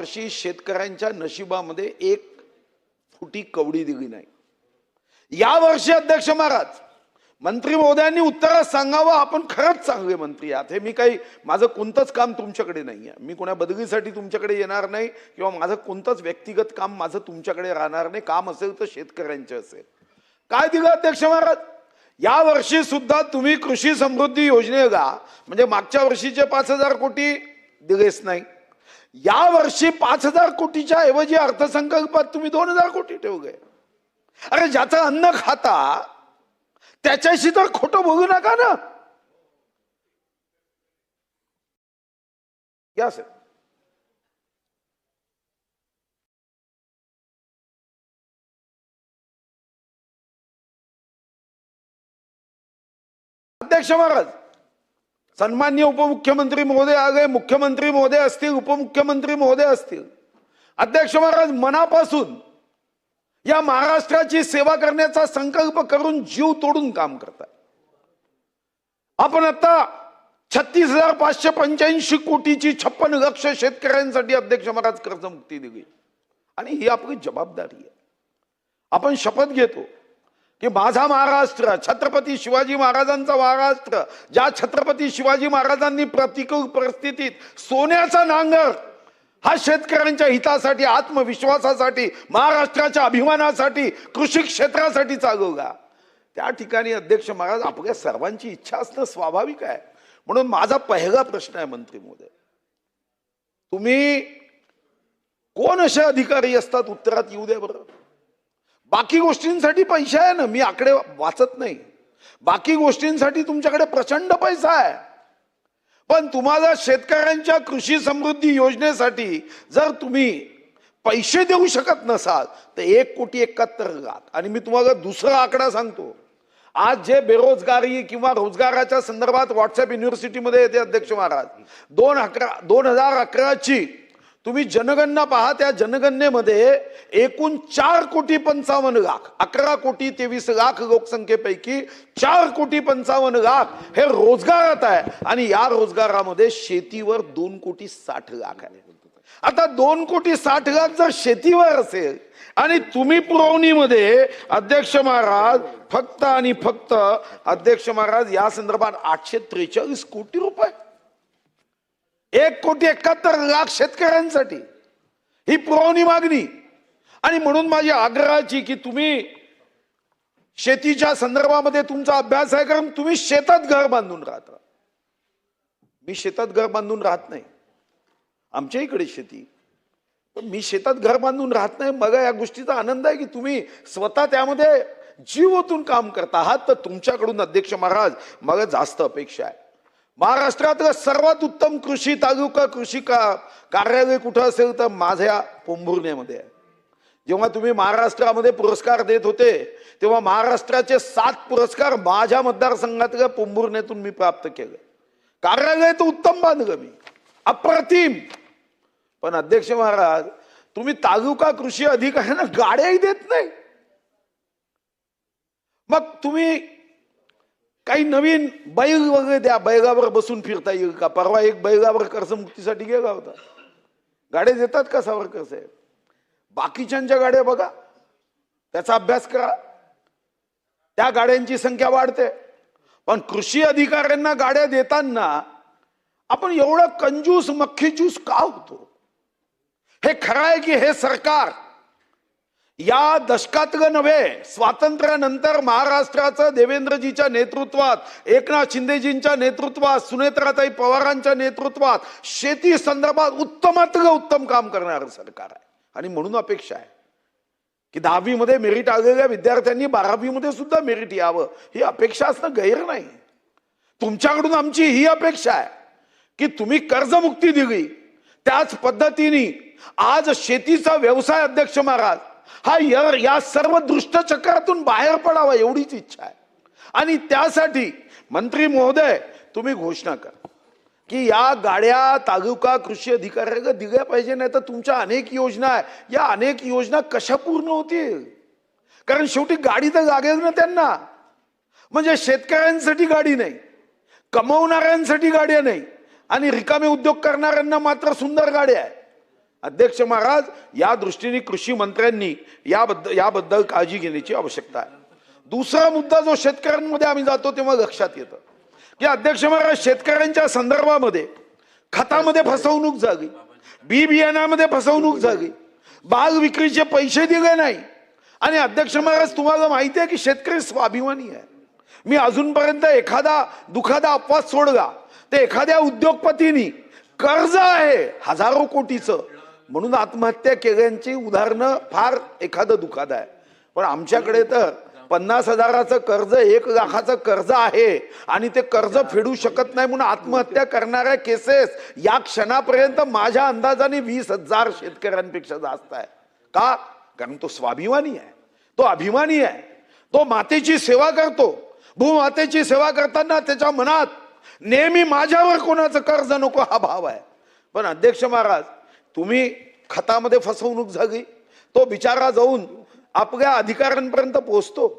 वर्षी शेतकऱ्यांच्या नशिबामध्ये एक फुटी कवडी दिली नाही। या वर्षी अध्यक्ष महाराज मंत्री महोदयांनी उत्तरात सांगावं, आपण खरंच चांगले मंत्री आहात, हे मी काही माझं कोणतंच काम तुमच्याकडे नाही आहे, मी कोणा बदलीसाठी तुमच्याकडे येणार नाही किंवा माझं कोणतंच व्यक्तिगत काम माझं तुमच्याकडे राहणार नाही। काम असेल तर शेतकऱ्यांचे असेल। काय दिलं अध्यक्ष महाराज? या वर्षी सुद्धा तुम्ही कृषी समृद्धी योजनेला म्हणजे मागच्या वर्षीचे 5,000 कोटी दिलेच नाही। या वर्षी 5,000 कोटीच्या ऐवजी अर्थसंकल्पात तुम्ही 2,000 कोटी ठेवले। अरे ज्याचं अन्न खाता त्याच्याशी तर खोटं बोलू नका ना। या सर अध्यक्ष महाराज, सन्माननीय उपमुख्यमंत्री महोदय आ गए, मुख्यमंत्री महोदय असतील, उपमुख्यमंत्री महोदय असतील। अध्यक्ष महाराज मनापासून या महाराष्ट्राची सेवा करण्याचा संकल्प करून जीव तोडून काम करतात। आपण आता 36,585 कोटीची 56 लाख शेतकऱ्यांसाठी अध्यक्ष महाराज कर्जमुक्ती दिली आणि ही आपली जबाबदारी आहे। आपण शपथ घेतो की माझा महाराष्ट्र छत्रपती शिवाजी महाराजांचा महाराष्ट्र, ज्या छत्रपती शिवाजी महाराजांनी प्रतिकूल परिस्थितीत सोन्याचा नांगर हा शेतकऱ्यांच्या हितासाठी, आत्मविश्वासासाठी, महाराष्ट्राच्या अभिमानासाठी, कृषी क्षेत्रासाठी चालवला, त्या ठिकाणी अध्यक्ष महाराज आपल्या सर्वांची इच्छा असणं स्वाभाविक आहे। म्हणून माझा पहिला प्रश्न आहे मंत्री महोदय, तुम्ही कोण असे अधिकारी असतात उत्तरात येऊ द्या बरं। बाकी गोष्टींसाठी पैसा आहे ना, मी आकडे वाचत नाही, बाकी गोष्टींसाठी तुमच्याकडे प्रचंड पैसा आहे, पण तुम्हाला शेतकऱ्यांच्या कृषी समृद्धी योजनेसाठी जर तुम्ही पैसे देऊ शकत नसाल तर 1,71,00,000। आणि मी तुम्हाला दुसरा आकडा सांगतो, आज जे बेरोजगारी किंवा रोजगाराच्या संदर्भात व्हॉट्सअप युनिव्हर्सिटीमध्ये येते अध्यक्ष महाराज, 2011ची तुम्ही जनगणना पहा, त्या जनगणनेमध्ये एकूण 4,55,00,000 11,23,00,000 लोकसंख्येपैकी 4,55,00,000 हे रोजगारात आहे आणि या रोजगारामध्ये शेतीवर 2,60,00,000 आहे। आता 2,60,00,000 जर शेतीवर असेल आणि तुम्ही पुरवणीमध्ये अध्यक्ष महाराज फक्त आणि फक्त अध्यक्ष महाराज या संदर्भात 843 कोटी रुपये, 1,71,00,000 शेतकऱ्यांसाठी ही पुरवणी मागणी। आणि म्हणून माझी आग्रहाची की तुम्ही शेतीच्या संदर्भामध्ये तुमचा अभ्यास आहे, कारण तुम्ही शेतात घर बांधून राहता, मी शेतात घर बांधून राहत नाही, आमच्या इकडे शेती, पण मी शेतात घर बांधून राहत नाही। मग या गोष्टीचा आनंद आहे की तुम्ही स्वतः त्यामध्ये जीव ओतून काम करता आहात, तर तुमच्याकडून अध्यक्ष महाराज मला जास्त अपेक्षा आहे। महाराष्ट्रातलं सर्वात उत्तम कृषी तालुका कृषी कार्यालय कुठं असेल तर माझ्या पोंभुर्णेमध्ये आहे। जेव्हा तुम्ही महाराष्ट्रामध्ये पुरस्कार देत होते तेव्हा महाराष्ट्राचे 7 पुरस्कार माझ्या मतदारसंघातल्या पोंभुर्णेतून मी प्राप्त केले। कार्यालय तर उत्तम बांधलं मी, अप्रतिम। पण अध्यक्ष महाराज तुम्ही तालुका कृषी अधिकाऱ्यांना गाड्याही देत नाही। मग तुम्ही काही नवीन बैल वगैरे द्या, बैलावर बसून फिरता येईल का? परवा एक बैलावर कर्जमुक्तीसाठी गेला होता, गाड्या देतात का सावरकर साहेब? बाकीच्यांच्या गाड्या बघा, त्याचा अभ्यास करा, त्या गाड्यांची संख्या वाढते, पण कृषी अधिकाऱ्यांना गाड्या देताना आपण एवढं कंजूस मक्खीचूस का होतो? हे खरं आहे की हे सरकार या दशकातलं नव्हे, स्वातंत्र्यानंतर महाराष्ट्राचं देवेंद्रजीच्या नेतृत्वात, एकनाथ शिंदेजींच्या नेतृत्वात, सुनेत्राताई पवारांच्या नेतृत्वात शेती संदर्भात उत्तमातलं उत्तम काम करणारं सरकार आहे। आणि म्हणून अपेक्षा आहे की 10वी मध्ये मेरिट आलेल्या विद्यार्थ्यांनी 12वी मध्ये सुद्धा मेरिट यावं, ही अपेक्षा असणं गैर नाही। तुमच्याकडून आमची ही अपेक्षा आहे की तुम्ही कर्जमुक्ती दिली, त्याच पद्धतीने आज शेतीचा व्यवसाय अध्यक्ष महाराज हा या सर्व दुष्टचक्रातून बाहेर पडावा एवढीच इच्छा आहे। आणि त्यासाठी मंत्री महोदय तुम्ही घोषणा करा की या गाड्या तालुका कृषी अधिकाऱ्याला दिल्या पाहिजे, नाही तर तुमच्या अनेक योजना आहे, या अनेक योजना कशा पूर्ण होतील? कारण शेवटी गाडी तर लागेल ना त्यांना। म्हणजे शेतकऱ्यांसाठी गाडी नाही, कमवणाऱ्यांसाठी गाड्या नाही आणि रिकामे उद्योग करणाऱ्यांना मात्र सुंदर गाड्या आहे। अध्यक्ष महाराज, या दृष्टीने कृषी मंत्र्यांनी याबद्दल काळजी घेण्याची आवश्यकता आहे. दुसरा मुद्दा जो शेतकऱ्यांमध्ये आम्ही जातो तेव्हा लक्षात येतं की अध्यक्ष महाराज, शेतकऱ्यांच्या संदर्भामध्ये खतामध्ये फसवणूक झाली, बी बियाण्यामध्ये फसवणूक झाली, बाग विक्रीचे पैसे दिले नाही. आणि अध्यक्ष महाराज, तुम्हाला माहिती आहे की शेतकरी स्वाभिमानी आहे. मी अजूनपर्यंत एखादा दुखादा अपवाद सोडला ते एखाद्या उद्योगपतींनी कर्ज आहे हजारो कोटीचं म्हणून आत्महत्या केल्याची उदाहरणं फार एखादं दुखादा आहे. पण आमच्याकडे तर 50,000चं कर्ज, 1 लाखाचं कर्ज आहे आणि ते कर्ज फेडू शकत नाही म्हणून आत्महत्या करणाऱ्या केसेस या क्षणापर्यंत माझ्या अंदाजाने 20,000 शेतकऱ्यांपेक्षा जास्त आहे. का? कारण तो स्वाभिमानी आहे, तो अभिमानी आहे, तो मातेची सेवा करतो. भूमातेची सेवा करताना त्याच्या मनात नेहमी माझ्यावर कोणाचं कर्ज नको हा भाव आहे. पण अध्यक्ष महाराज, तुम्ही खतामध्ये फसवणूक झाली, तो बिचारा जाऊन आपल्या अधिकाऱ्यांपर्यंत पोहोचतो.